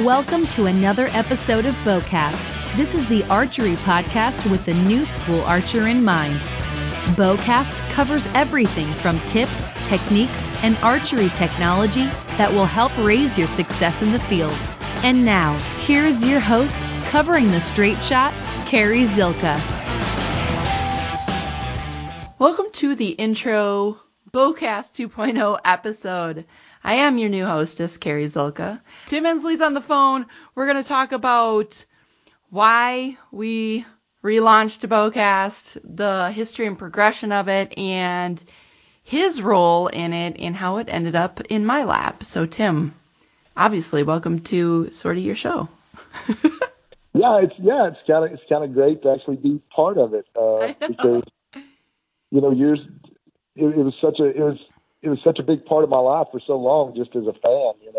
Welcome to another episode of Bowcast. This is the archery podcast with the new school archer in mind. Bowcast covers everything from tips, techniques, and archery technology that will help raise your success in the field. And now, here is your host, covering the straight shot, Carrie Zylka. Welcome to the intro Bowcast 2.0 episode. I am your new hostess, Carrie Zylka. Tim Endsley's on the phone. We're going to talk about why we relaunched Bowcast, the history and progression of it, and his role in it and how it ended up in my lap. So, Tim, obviously, welcome to sort of your show. It's kind of great to actually be part of it because it was such a big part of my life for so long, just as a fan, and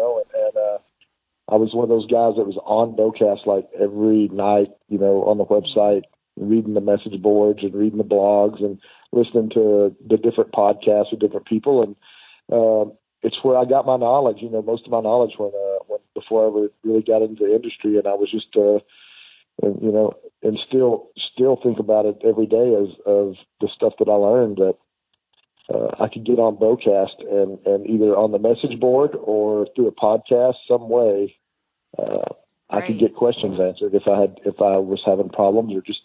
I was one of those guys that was on Bowcast like every night, on the website, reading the message boards and reading the blogs and listening to the different podcasts with different people. And it's where I got my knowledge, most of my knowledge when before I ever really got into the industry. And I was just, and still think about it every day of the stuff that I learned that I could get on Bowcast and either on the message board or through a podcast, some way, I could get questions answered if I was having problems or just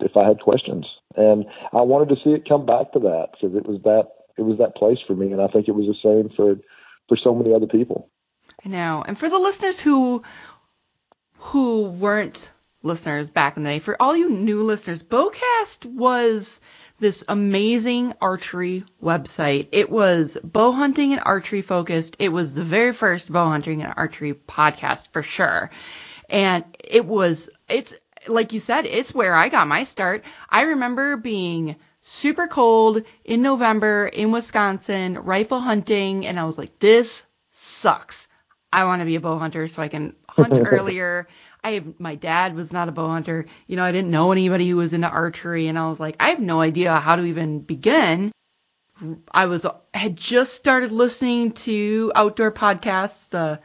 if I had questions. And I wanted to see it come back to that because it was that place for me. And I think it was the same for so many other people. I know. And for the listeners who weren't listeners back in the day, for all you new listeners, Bowcast was this amazing archery website. It was bow hunting and archery focused. It was the very first bow hunting and archery podcast for sure. And it's like you said, it's where I got my start. I remember being super cold in November in Wisconsin, rifle hunting, and I was like, this sucks. I want to be a bow hunter so I can hunt earlier. My dad was not a bow hunter. I didn't know anybody who was into archery, and I was like, I have no idea how to even begin. Had just started listening to outdoor podcasts.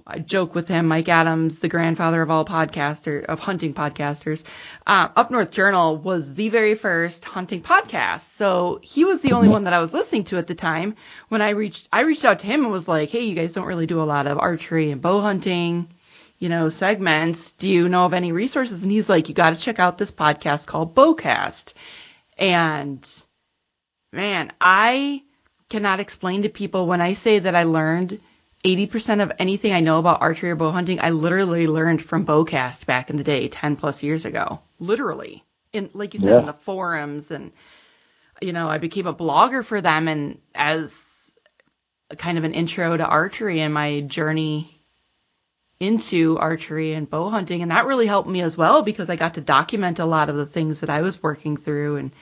I joke with him, Mike Adams, the grandfather of all hunting podcasters. Up North Journal was the very first hunting podcast. So he was the only one that I was listening to at the time. When I reached out to him and was like, hey, you guys don't really do a lot of archery and bow hunting, segments. Do you know of any resources? And he's like, you got to check out this podcast called Bowcast. And man, I cannot explain to people when I say that I learned 80% of anything I know about archery or bow hunting, I literally learned from Bowcast back in the day, 10 plus years ago. Literally. Like you said, in the forums. And, I became a blogger for them and as a kind of an intro to archery and my journey into archery and bow hunting. And that really helped me as well because I got to document a lot of the things that I was working through and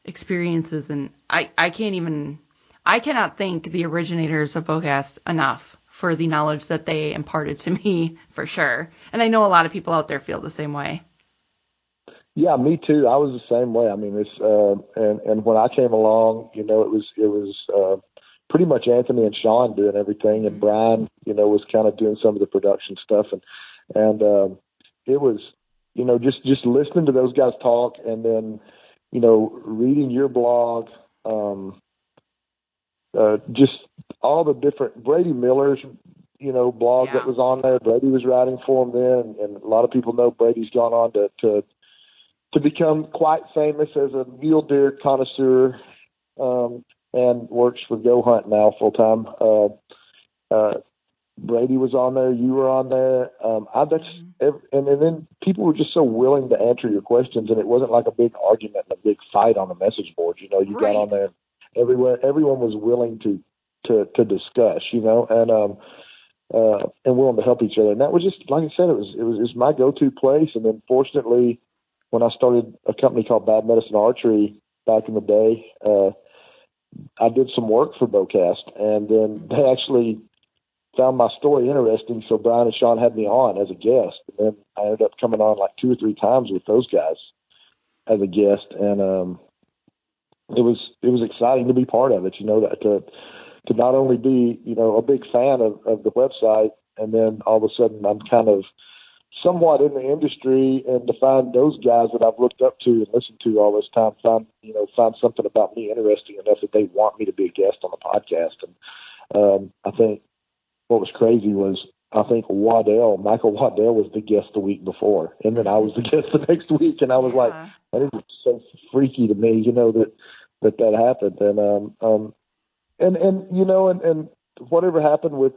experiences. And I cannot thank the originators of Bowcast enough for the knowledge that they imparted to me, for sure. And I know a lot of people out there feel the same way. Yeah, me too. I was the same way. I mean, and when I came along, it was pretty much Anthony and Sean doing everything, and Brian, was kind of doing some of the production stuff, and it was, just listening to those guys talk, and then, reading your blog. Just all the different Brady Miller's, blog that was on there. Brady was writing for him then, and a lot of people know Brady's gone on to become quite famous as a mule deer connoisseur, and works for Go Hunt now full time. Brady was on there. You were on there. And then people were just so willing to answer your questions, and it wasn't like a big argument and a big fight on the message board. You got on there. Everyone was willing to discuss, and willing to help each other. And that was just, like I said, it was my go-to place. And then fortunately, when I started a company called Bad Medicine Archery back in the day, I did some work for Bowcast, and then they actually found my story interesting. So Brian and Sean had me on as a guest, and then I ended up coming on like 2 or 3 times with those guys as a guest. And, it was exciting to be part of it, that to not only be, a big fan of the website And then all of a sudden I'm kind of somewhat in the industry, and to find those guys that I've looked up to and listened to all this time, find something about me interesting enough that they want me to be a guest on the podcast. And I think what was crazy was, I think Michael Waddell was the guest the week before, and then I was the guest the next week, and I was like, that is so freaky to me, that happened. And whatever happened with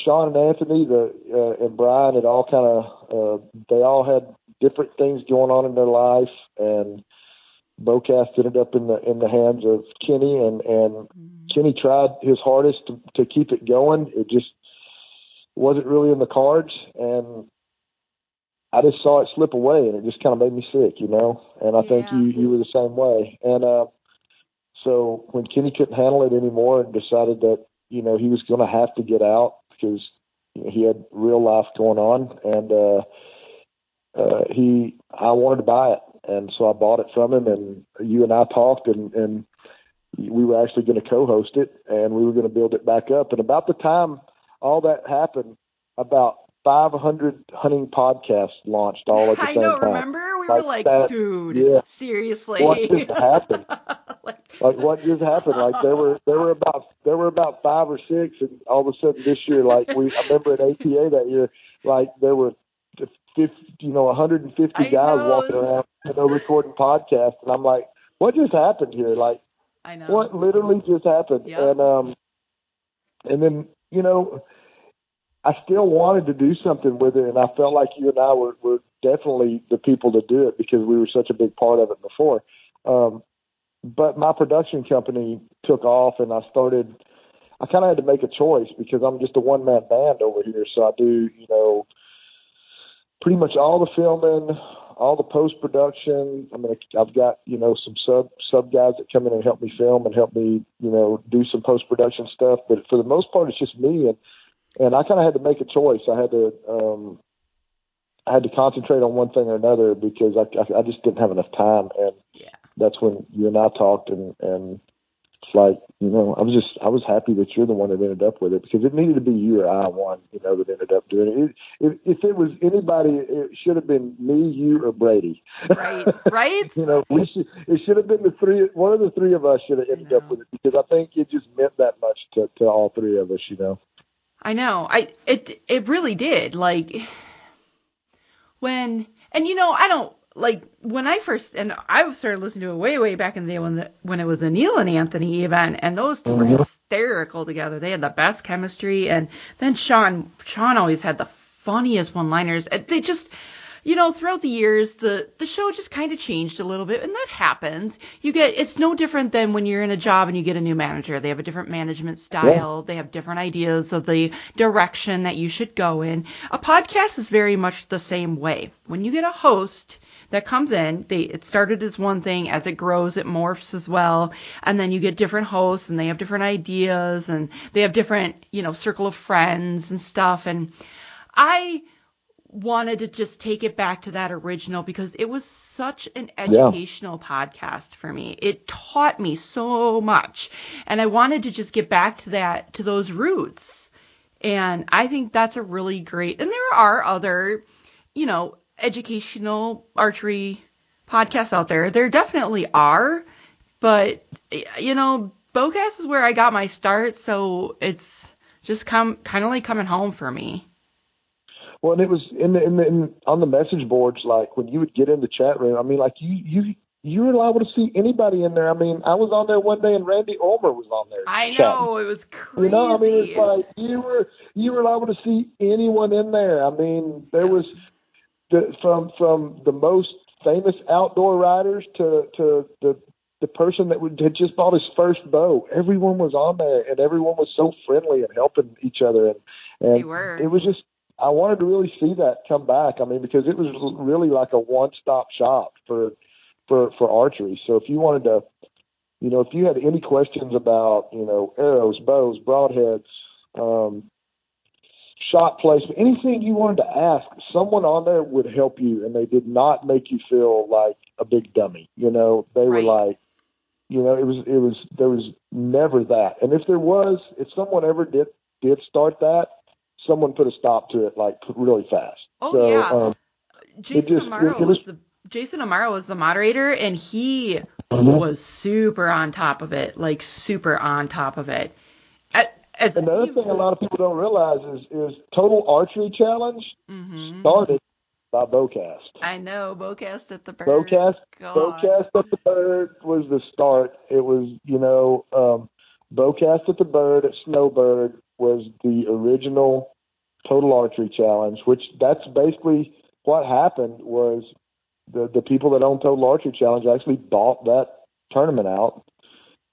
Sean and Anthony, and Brian, it all kind of, they all had different things going on in their life, and Bowcast ended up in the hands of Kenny, and Kenny tried his hardest to keep it going. It just wasn't really in the cards, and I just saw it slip away, and it just kind of made me sick, and I think you were the same way. And so when Kenny couldn't handle it anymore and decided that, he was going to have to get out because he had real life going on, and I wanted to buy it, and so I bought it from him, and you and I talked, and we were actually going to co-host it, and we were going to build it back up. And about the time all that happened, about 500 hunting podcasts launched all at the same time. I know, remember? We were like, dude, seriously. What just happened? What just happened? Like there were about 5 or 6, and all of a sudden this year, I remember at APA that year, there were 150 guys walking around, recording podcasts, and I'm like, what just happened here? I know. What literally just happened? Yep. And then, I still wanted to do something with it, and I felt like you and I were definitely the people to do it because we were such a big part of it before. But my production company took off, and I kind of had to make a choice because I'm just a one-man band over here. So I do, pretty much all the filming, all the post-production. I mean, I've got, some sub guys that come in and help me film and help me, do some post-production stuff. But for the most part, it's just me. And I kind of had to make a choice. I had to concentrate on one thing or another because I just didn't have enough time. And that's when you and I talked, and it's like, I was happy that you're the one that ended up with it because it needed to be you or I one, that ended up doing it. If it was anybody, it should have been me, you, or Brady. Right. It should have been one of the three of us should have ended up with it because I think it just meant that much to all three of us, I know. It really did. I don't when I first, and I started listening to it way back in the day when it was Aneal and Anthony even, and those two were hysterical together. They had the best chemistry, and then Sean always had the funniest one-liners. They just, throughout the years, the show just kind of changed a little bit, and that happens. It's no different than when you're in a job and you get a new manager. They have a different management style. Yeah. They have different ideas of the direction that you should go in. A podcast is very much the same way. When you get a host that comes in, it started as one thing. As it grows, it morphs as well. And then you get different hosts, and they have different ideas, and they have different, circle of friends and stuff. And I wanted to just take it back to that original because it was such an educational podcast for me. It taught me so much, and I wanted to just get back to those roots. And I think that's a really great, and there are other, educational archery podcasts out there. There definitely are, but Bowcast is where I got my start, so it's just kind of like coming home for me. Well, and it was on the message boards, when you would get in the chat room, I mean, you were liable to see anybody in there. I mean, I was on there one day and Randy Ulmer was on there. I know, it was crazy. I mean, it's like you were liable to see anyone in there. I mean, there was from the most famous outdoor riders to the person that had just bought his first bow. Everyone was on there, and everyone was so friendly and helping each other. And they were. It was just, I wanted to really see that come back. I mean, because it was really like a one-stop shop for archery. So if you wanted to, if you had any questions about, arrows, bows, broadheads, shot placement, anything you wanted to ask, someone on there would help you, and they did not make you feel like a big dummy. They were like, there was never that. And if someone ever did start that, someone put a stop to it like really fast. Oh so, yeah. Jason Amaro was the moderator, and he was super on top of it, like super on top of it. Another thing a lot of people don't realize is Total Archery Challenge started by Bowcast. I know, Bowcast at the Bird. Bowcast at the Bird was the start. It was, Bowcast at the Bird at Snowbird was the original Total Archery Challenge, which that's basically what happened was the people that owned Total Archery Challenge actually bought that tournament out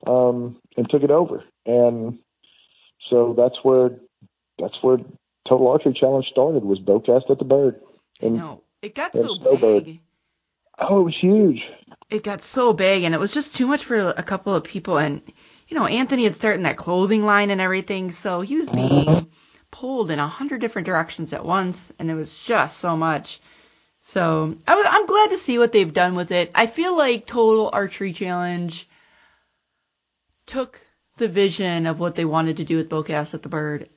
and took it over. And so that's where Total Archery Challenge started, was Bowcast at the Bird. And, I know. It got so big. Oh, it was huge. It got so big, and it was just too much for a couple of people. And, Anthony had started that clothing line and everything, so he was being pulled in 100 different directions at once, and it was just so much. So I'm glad to see what they've done with it. I feel like Total Archery Challenge took the vision of what they wanted to do with Bowcast at the Bird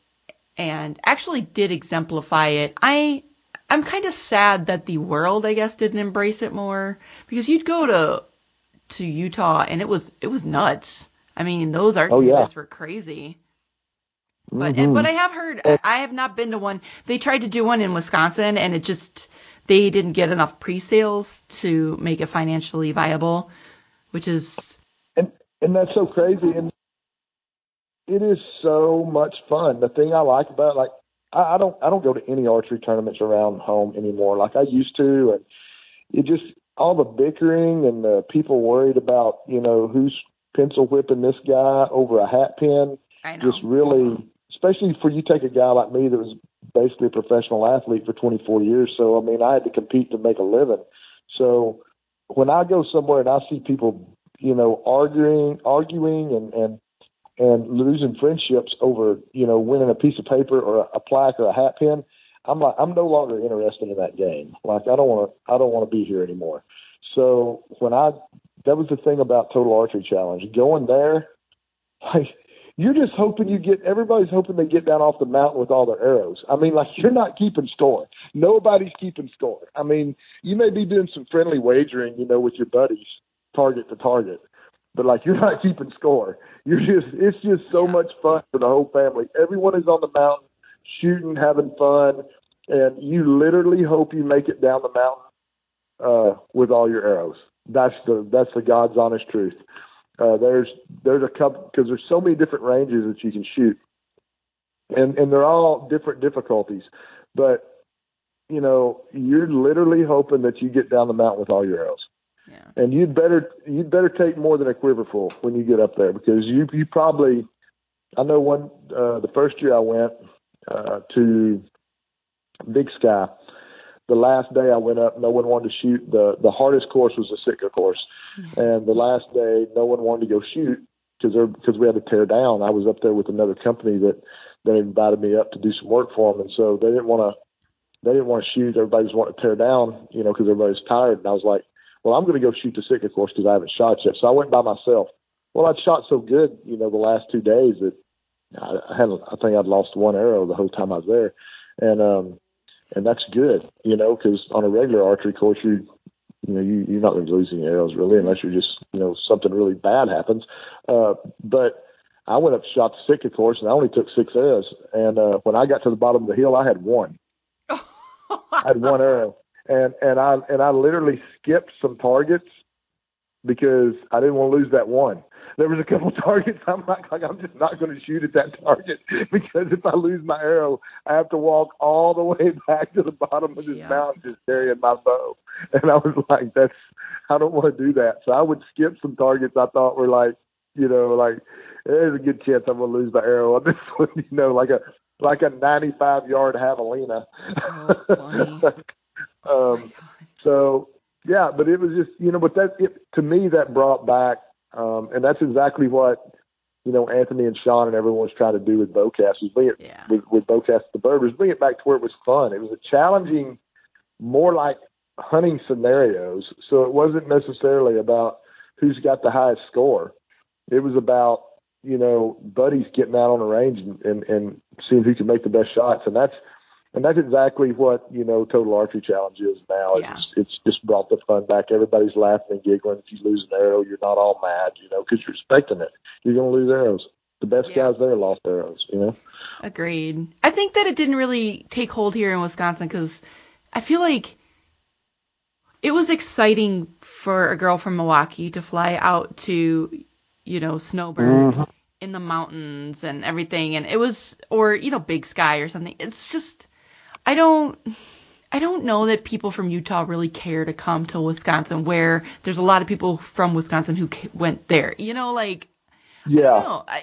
and actually did exemplify it. I'm kind of sad that the world, I guess, didn't embrace it more, because you'd go to Utah and it was nuts. I mean, those archery events were crazy. But but I have heard, I have not been to one. They tried to do one in Wisconsin, and they didn't get enough pre-sales to make it financially viable, which is and that's so crazy. And it is so much fun. The thing I like about it, I don't go to any archery tournaments around home anymore like I used to, and it just, all the bickering and the people worried about, who's pencil whipping this guy over a hat pin. I know. Just really, especially for you take a guy like me that was basically a professional athlete for 24 years. So, I mean, I had to compete to make a living. So when I go somewhere and I see people, arguing and losing friendships over, winning a piece of paper or a plaque or a hat pin, I'm like, I'm no longer interested in that game. Like, I don't want to be here anymore. So that was the thing about Total Archery Challenge. Going there, like, you're just hoping everybody's hoping they get down off the mountain with all their arrows. I mean, like, you're not keeping score. Nobody's keeping score. I mean, you may be doing some friendly wagering, with your buddies, target to target, but like, you're not keeping score. It's just so much fun for the whole family. Everyone is on the mountain shooting, having fun, and you literally hope you make it down the mountain with all your arrows. That's the God's honest truth. There's a couple, because there's so many different ranges that you can shoot, and they're all different difficulties, but you're literally hoping that you get down the mountain with all your arrows. Yeah. And you'd better take more than a quiverful when you get up there, because you probably, I know the first year I went to Big Sky, the last day I went up, no one wanted to shoot. The hardest course was the Sitka course. And the last day, no one wanted to go shoot because we had to tear down. I was up there with another company that they invited me up to do some work for them. And so they didn't want to shoot. Everybody just wanted to tear down, because everybody's tired. And I was like, well, I'm going to go shoot the Sitka course because I haven't shot yet. So I went by myself. Well, I'd shot so good, the last 2 days that I think I'd lost one arrow the whole time I was there. And that's good, because on a regular archery course, you're not going to lose any arrows really, unless you're just, something really bad happens. But I went up, shot the Sitka course, and I only took 6 arrows. And when I got to the bottom of the hill, I had one. I had one arrow, and I literally skipped some targets because I didn't want to lose that one. There was a couple targets I'm just not going to shoot at that target, because if I lose my arrow, I have to walk all the way back to the bottom of this mountain just carrying my bow. And I was like, I don't want to do that. So I would skip some targets I thought were like, there's a good chance I'm going to lose my arrow on this one, like a 95-yard javelina. Oh, so yeah, but it was just, to me, that brought back, and that's exactly what, Anthony and Sean and everyone was trying to do with Bowcast, with Bowcast the Bird, was bring it back to where it was fun. It was a challenging, more like hunting scenarios. So it wasn't necessarily about who's got the highest score. It was about, buddies getting out on the range and seeing who can make the best shots. And that's exactly what, Total Archery Challenge is now. Yeah. It's just brought the fun back. Everybody's laughing and giggling. If you lose an arrow, you're not all mad, because you're expecting it. You're going to lose arrows. The best guys there lost arrows, Agreed. I think that it didn't really take hold here in Wisconsin because I feel like it was exciting for a girl from Milwaukee to fly out to, Snowbird in the mountains and everything. And it was, or, Big Sky or something. It's just, I don't know that people from Utah really care to come to Wisconsin, where there's a lot of people from Wisconsin who went there, Yeah.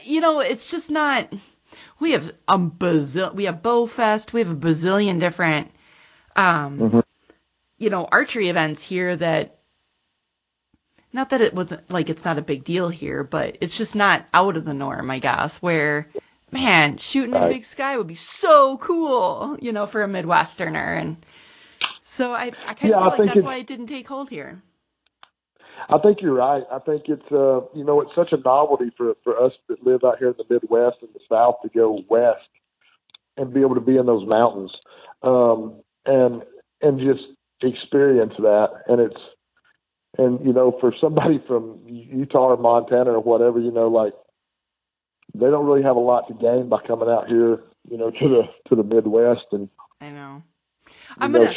It's just not. We have we have Bowfest. We have a bazillion different, archery events here that. Not that it wasn't like it's not a big deal here, but it's just not out of the norm, I guess. Where, man, shooting in Big Sky would be so cool, for a Midwesterner, and so I kind of feel like that's why it didn't take hold here. I think you're right. I think it's it's such a novelty for us that live out here in the Midwest and the South to go west and be able to be in those mountains, and just experience that. And for somebody from Utah or Montana or whatever, they don't really have a lot to gain by coming out here, to the Midwest and I know.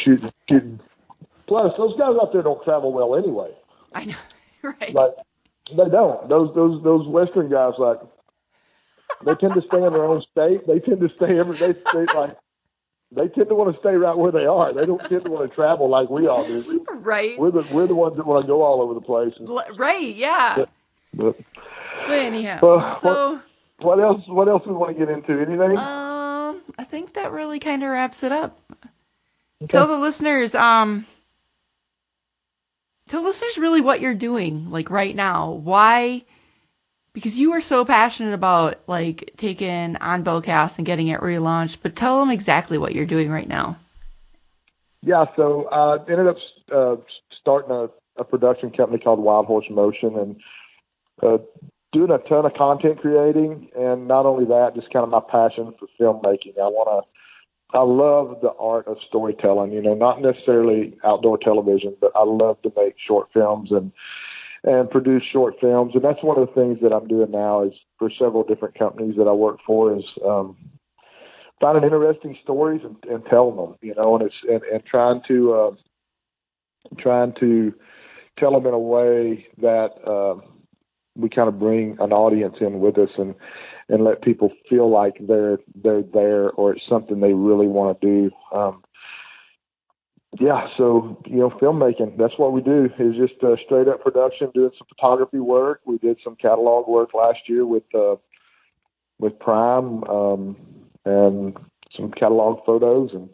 Shooting. Plus, those guys out there don't travel well anyway. I know, right? Like, they don't. Those Western guys, like, they tend to stay in their own state. They tend to stay they tend to want to stay right where they are. They don't tend to want to travel like we all do. Right. We're the ones that want to go all over the place. Right. Yeah. But anyhow, what else? What else we want to get into? Anything? I think that really kind of wraps it up. Okay. Tell the listeners, really what you're doing, like, right now. Why? Because you are so passionate about, like, taking on Bowcast and getting it relaunched, but tell them exactly what you're doing right now. Yeah, so I ended up starting a production company called Wild Horse Motion and doing a ton of content creating, and not only that, just kind of my passion for filmmaking. I love the art of storytelling, not necessarily outdoor television, but I love to make short films and produce short films. And that's one of the things that I'm doing now is for several different companies that I work for is finding interesting stories and telling them, and trying to tell them in a way that we kind of bring an audience in with us and let people feel like they're there or it's something they really want to do. So, filmmaking, that's what we do is just straight up production, doing some photography work. We did some catalog work last year with Prime, and some catalog photos and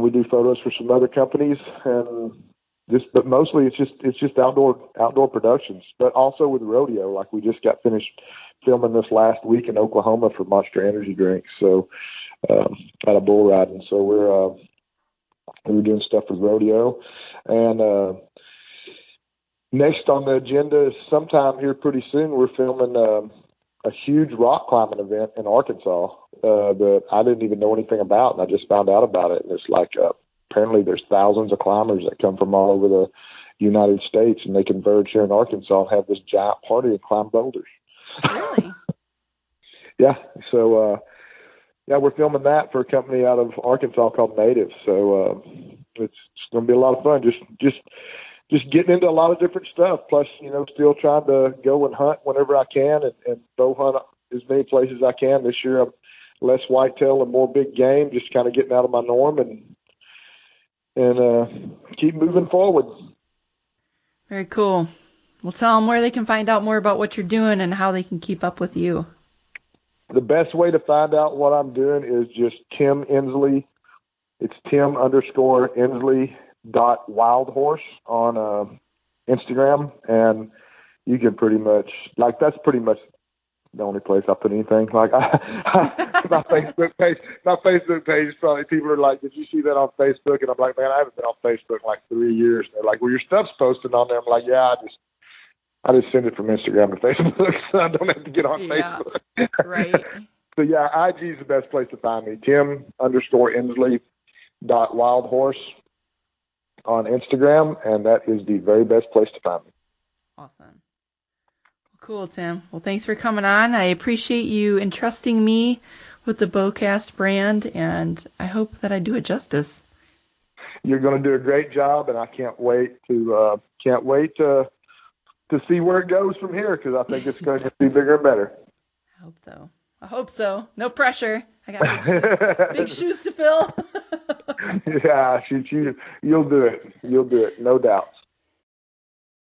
we do photos for some other companies but mostly it's just outdoor productions, but also with rodeo. Like we just got finished filming this last week in Oklahoma for Monster Energy drinks. So, out of bull riding. So we're doing stuff with rodeo, and next on the agenda is sometime here pretty soon. We're filming a huge rock climbing event in Arkansas that I didn't even know anything about, and I just found out about it. And it's like apparently there's thousands of climbers that come from all over the United States, and they converge here in Arkansas and have this giant party and climb boulders. Really? Yeah. So. We're filming that for a company out of Arkansas called Native. So it's going to be a lot of fun. Just getting into a lot of different stuff. Plus, still trying to go and hunt whenever I can and bow hunt as many places as I can. This year, I'm less whitetail and more big game. Just kind of getting out of my norm and keep moving forward. Very cool. Well, tell them where they can find out more about what you're doing and how they can keep up with you. The best way to find out what I'm doing is just Tim Endsley. It's Tim_Endsley.wildhorse on Instagram. And you can pretty much, that's pretty much the only place I put anything. Like my Facebook page is probably, people are like, did you see that on Facebook? And I'm like, man, I haven't been on Facebook in like 3 years. They're like, well, your stuff's posted on there. I'm like, yeah, I just send it from Instagram to Facebook, so I don't have to get on Yeah, Facebook. right. So yeah, IG is the best place to find me. Tim_Endsley.wildhorse on Instagram, and that is the very best place to find me. Awesome. Cool, Tim. Well, thanks for coming on. I appreciate you entrusting me with the Bowcast brand, and I hope that I do it justice. You're going to do a great job, and I can't wait to see where it goes from here, because I think it's going to be bigger and better. I hope so. No pressure. I got big shoes to fill. Yeah, you'll do it. You'll do it, no doubt.